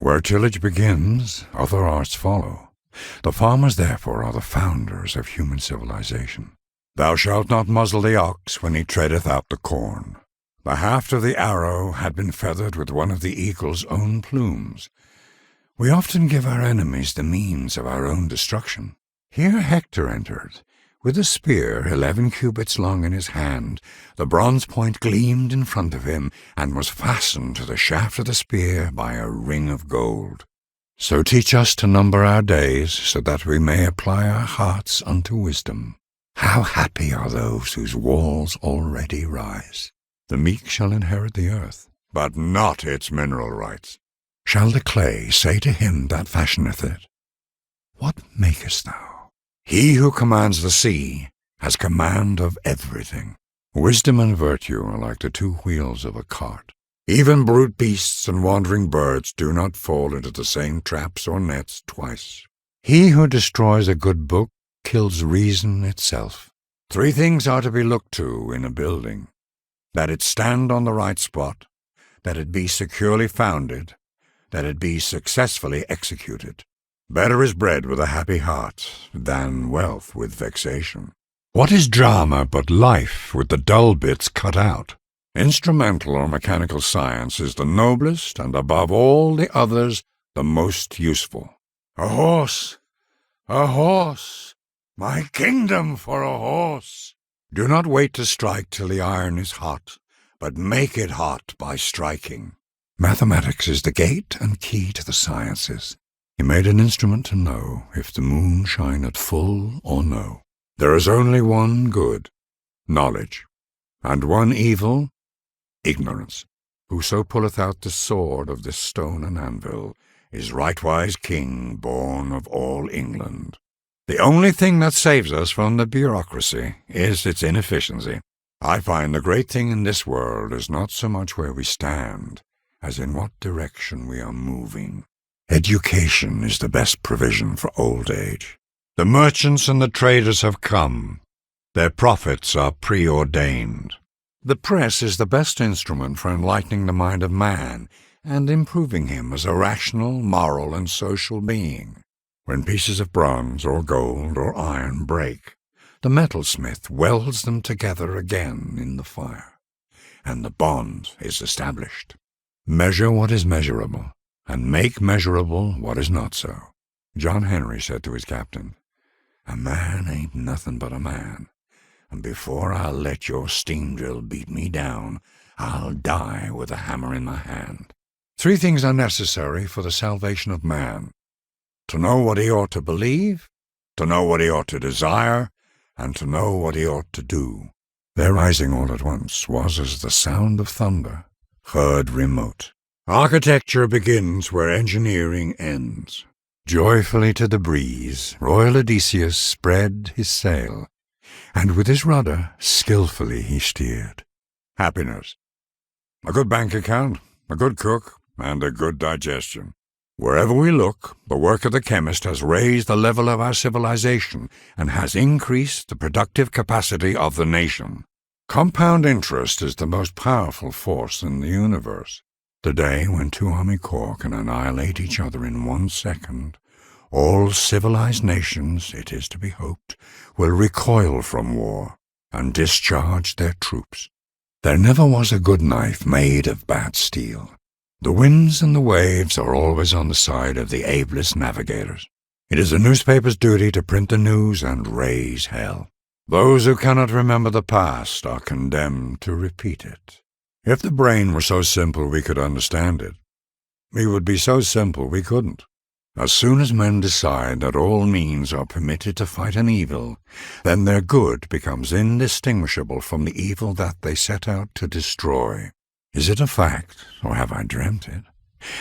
Where tillage begins, other arts follow. The farmers, therefore, are the founders of human civilization. Thou shalt not muzzle the ox when he treadeth out the corn. The haft of the arrow had been feathered with one of the eagle's own plumes. We often give our enemies the means of our own destruction. Here Hector entered, with a spear 11 cubits long in his hand. The bronze point gleamed in front of him, and was fastened to the shaft of the spear by a ring of gold. So teach us to number our days, so that we may apply our hearts unto wisdom. How happy are those whose walls already rise! The meek shall inherit the earth, but not its mineral rights. Shall the clay say to him that fashioneth it, What makest thou? He who commands the sea has command of everything. Wisdom and virtue are like the 2 wheels of a cart. Even brute beasts and wandering birds do not fall into the same traps or nets twice. He who destroys a good book kills reason itself. 3 things are to be looked to in a building: that it stand on the right spot, that it be securely founded, that it be successfully executed. Better is bread with a happy heart than wealth with vexation. What is drama but life with the dull bits cut out? Instrumental or mechanical science is the noblest, and above all the others the most useful. A horse! A horse! My kingdom for a horse! Do not wait to strike till the iron is hot, but make it hot by striking. Mathematics is the gate and key to the sciences. He made an instrument to know if the moon shine at full or no. There is only one good, knowledge, and one evil, ignorance. Whoso pulleth out the sword of this stone and anvil is rightwise king born of all England. The only thing that saves us from the bureaucracy is its inefficiency. I find the great thing in this world is not so much where we stand, as in what direction we are moving. Education is the best provision for old age. The merchants and the traders have come. Their profits are preordained. The press is the best instrument for enlightening the mind of man and improving him as a rational, moral, and social being. When pieces of bronze or gold or iron break, the metalsmith welds them together again in the fire, and the bond is established. Measure what is measurable, and make measurable what is not so. John Henry said to his captain, A man ain't nothing but a man, and before I'll let your steam drill beat me down, I'll die with a hammer in my hand. 3 things are necessary for the salvation of man: to know what he ought to believe, to know what he ought to desire, and to know what he ought to do. Their rising all at once was as the sound of thunder, heard remote. Architecture begins where engineering ends. Joyfully to the breeze, royal Odysseus spread his sail, and with his rudder skilfully he steered. Happiness. A good bank account, a good cook, and a good digestion. Wherever we look, the work of the chemist has raised the level of our civilization and has increased the productive capacity of the nation. Compound interest is the most powerful force in the universe. Today, when 2 army corps can annihilate each other in 1 second, all civilized nations, it is to be hoped, will recoil from war and discharge their troops. There never was a good knife made of bad steel. The winds and the waves are always on the side of the ablest navigators. It is a newspaper's duty to print the news and raise hell. Those who cannot remember the past are condemned to repeat it. If the brain were so simple we could understand it, it would be so simple we couldn't. As soon as men decide that all means are permitted to fight an evil, then their good becomes indistinguishable from the evil that they set out to destroy. Is it a fact, or have I dreamt it,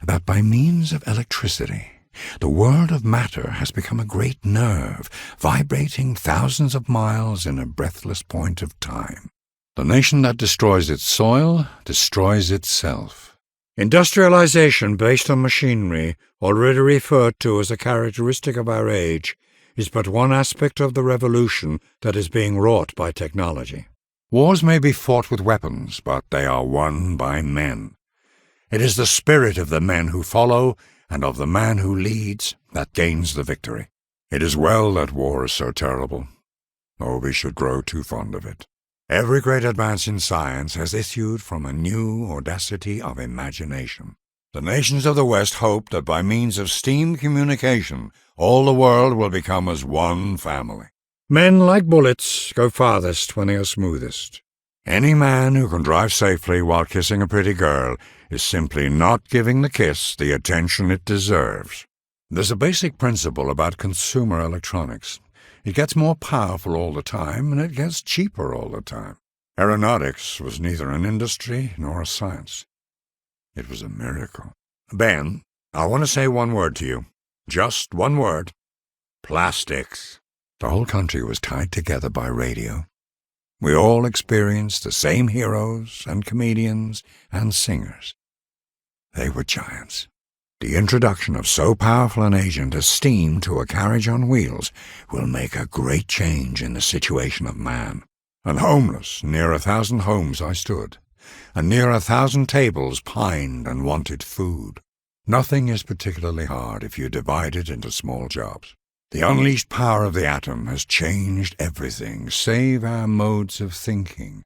that by means of electricity, the world of matter has become a great nerve, vibrating thousands of miles in a breathless point of time? The nation that destroys its soil destroys itself. Industrialization based on machinery, already referred to as a characteristic of our age, is but one aspect of the revolution that is being wrought by technology. Wars may be fought with weapons, but they are won by men. It is the spirit of the men who follow and of the man who leads that gains the victory. It is well that war is so terrible, or we should grow too fond of it. Every great advance in science has issued from a new audacity of imagination. The nations of the West hope that by means of steam communication, all the world will become as one family. Men, like bullets, go farthest when they are smoothest. Any man who can drive safely while kissing a pretty girl is simply not giving the kiss the attention it deserves. There's a basic principle about consumer electronics. It gets more powerful all the time, and it gets cheaper all the time. Aeronautics was neither an industry nor a science. It was a miracle. Ben, I want to say one word to you. Just one word. Plastics. The whole country was tied together by radio. We all experienced the same heroes and comedians and singers. They were giants. The introduction of so powerful an agent as steam to a carriage on wheels will make a great change in the situation of man. And homeless, near 1,000 homes I stood, and near 1,000 tables pined and wanted food. Nothing is particularly hard if you divide it into small jobs. The unleashed power of the atom has changed everything, save our modes of thinking,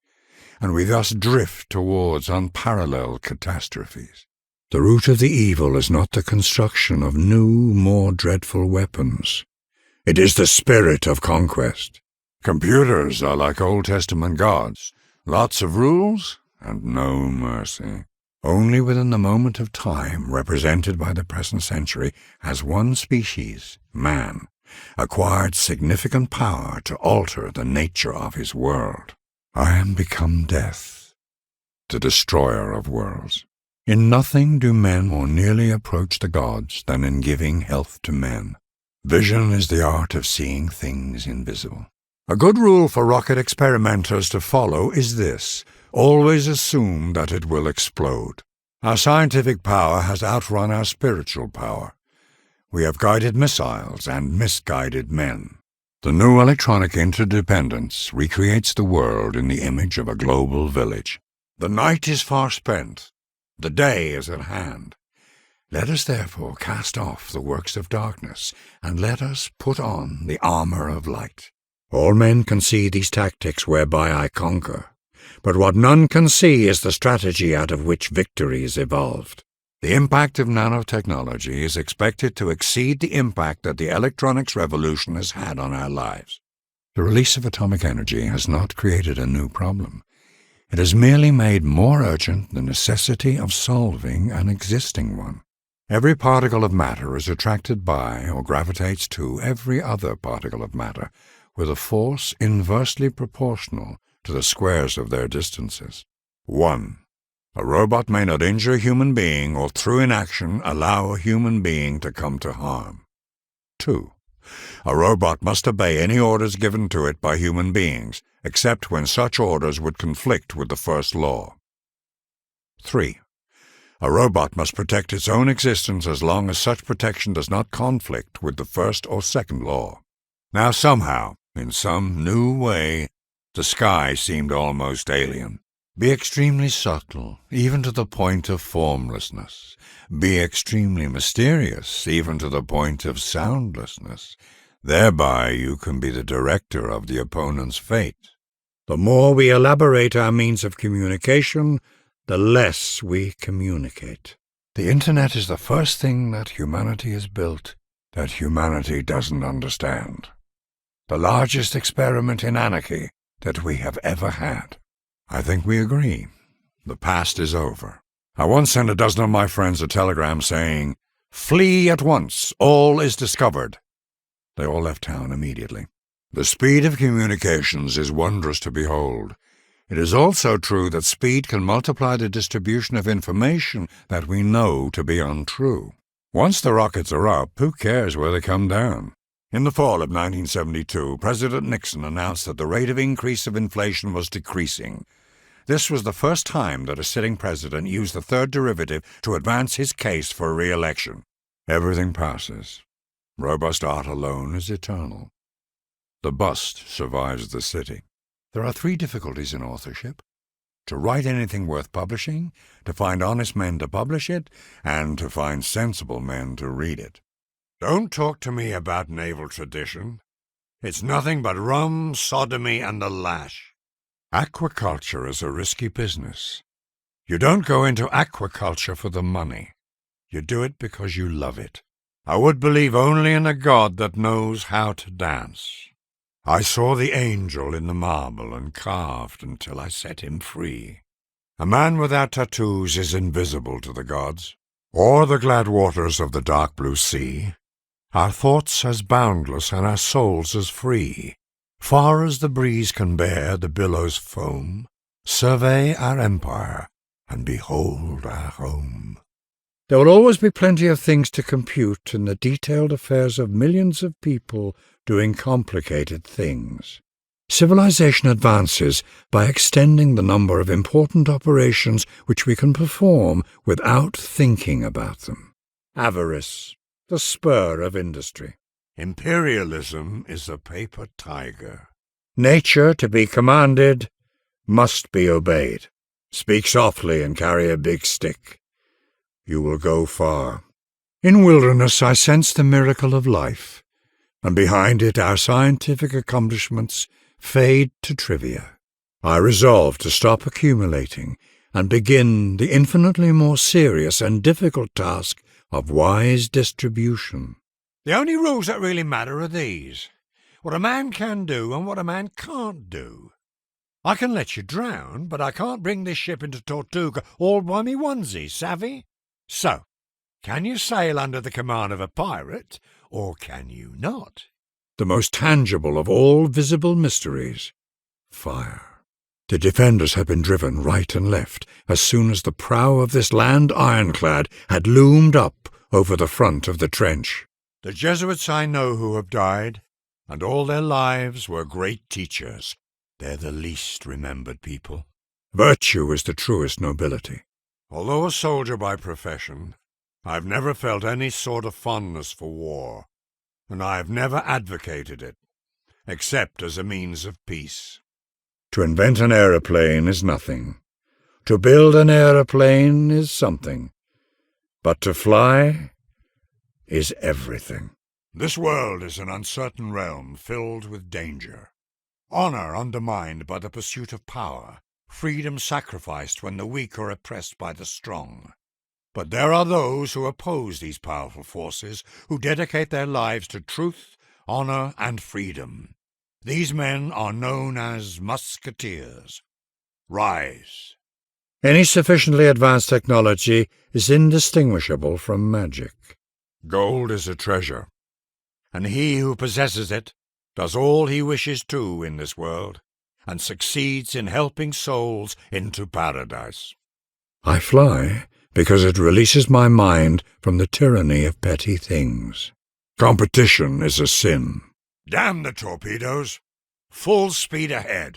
and we thus drift towards unparalleled catastrophes. The root of the evil is not the construction of new, more dreadful weapons. It is the spirit of conquest. Computers are like Old Testament gods, lots of rules and no mercy. Only within the moment of time represented by the present century has one species, man, acquired significant power to alter the nature of his world. I am become death, the destroyer of worlds. In nothing do men more nearly approach the gods than in giving health to men. Vision is the art of seeing things invisible. A good rule for rocket experimenters to follow is this: always assume that it will explode. Our scientific power has outrun our spiritual power. We have guided missiles and misguided men. The new electronic interdependence recreates the world in the image of a global village. The night is far spent. The day is at hand. Let us therefore cast off the works of darkness, and let us put on the armor of light. All men can see these tactics whereby I conquer, but what none can see is the strategy out of which victory is evolved. The impact of nanotechnology is expected to exceed the impact that the electronics revolution has had on our lives. The release of atomic energy has not created a new problem. It has merely made more urgent the necessity of solving an existing one. Every particle of matter is attracted by or gravitates to every other particle of matter with a force inversely proportional to the squares of their distances. 1. A robot may not injure a human being or through inaction allow a human being to come to harm. 2. A robot must obey any orders given to it by human beings, except when such orders would conflict with the first law. 3. A robot must protect its own existence as long as such protection does not conflict with the first or second law. Now somehow, in some new way, the sky seemed almost alien. Be extremely subtle, even to the point of formlessness. Be extremely mysterious, even to the point of soundlessness. Thereby you can be the director of the opponent's fate. The more we elaborate our means of communication, the less we communicate. The Internet is the first thing that humanity has built that humanity doesn't understand. The largest experiment in anarchy that we have ever had. I think we agree. The past is over. I once sent a dozen of my friends a telegram saying, "Flee at once, all is discovered." They all left town immediately. The speed of communications is wondrous to behold. It is also true that speed can multiply the distribution of information that we know to be untrue. Once the rockets are up, who cares where they come down? In the fall of 1972, President Nixon announced that the rate of increase of inflation was decreasing. This was the first time that a sitting president used the third derivative to advance his case for re-election. Everything passes. Robust art alone is eternal. The bust survives the city. There are 3 difficulties in authorship: to write anything worth publishing, to find honest men to publish it, and to find sensible men to read it. Don't talk to me about naval tradition. It's nothing but rum, sodomy, and the lash. Aquaculture is a risky business. You don't go into aquaculture for the money. You do it because you love it. I would believe only in a God that knows how to dance. I saw the angel in the marble and carved until I set him free. A man without tattoos is invisible to the gods, or the glad waters of the dark blue sea. Our thoughts as boundless and our souls as free. Far as the breeze can bear the billows foam, survey our empire and behold our home. There will always be plenty of things to compute in the detailed affairs of millions of people doing complicated things. Civilization advances by extending the number of important operations which we can perform without thinking about them. Avarice, the spur of industry. Imperialism is a paper tiger. Nature, to be commanded, must be obeyed. Speak softly and carry a big stick. You will go far. In wilderness I sense the miracle of life, and behind it our scientific accomplishments fade to trivia. I resolve to stop accumulating and begin the infinitely more serious and difficult task of wise distribution. The only rules that really matter are these: what a man can do and what a man can't do. I can let you drown, but I can't bring this ship into Tortuga all by me onesie, savvy? So, can you sail under the command of a pirate, or can you not? The most tangible of all visible mysteries, fire. The defenders had been driven right and left as soon as the prow of this land ironclad had loomed up over the front of the trench. The Jesuits I know who have died, and all their lives were great teachers. They're the least remembered people. Virtue is the truest nobility. Although a soldier by profession, I've never felt any sort of fondness for war, and I've never advocated it, except as a means of peace. To invent an aeroplane is nothing. To build an aeroplane is something. But to fly is everything. This world is an uncertain realm filled with danger. Honor undermined by the pursuit of power. Freedom sacrificed when the weak are oppressed by the strong. But there are those who oppose these powerful forces, who dedicate their lives to truth, honor, and freedom. These men are known as musketeers. Rise. Any sufficiently advanced technology is indistinguishable from magic. Gold is a treasure, and he who possesses it does all he wishes to in this world, and succeeds in helping souls into paradise. I fly because it releases my mind from the tyranny of petty things. Competition is a sin. Damn the torpedoes! Full speed ahead!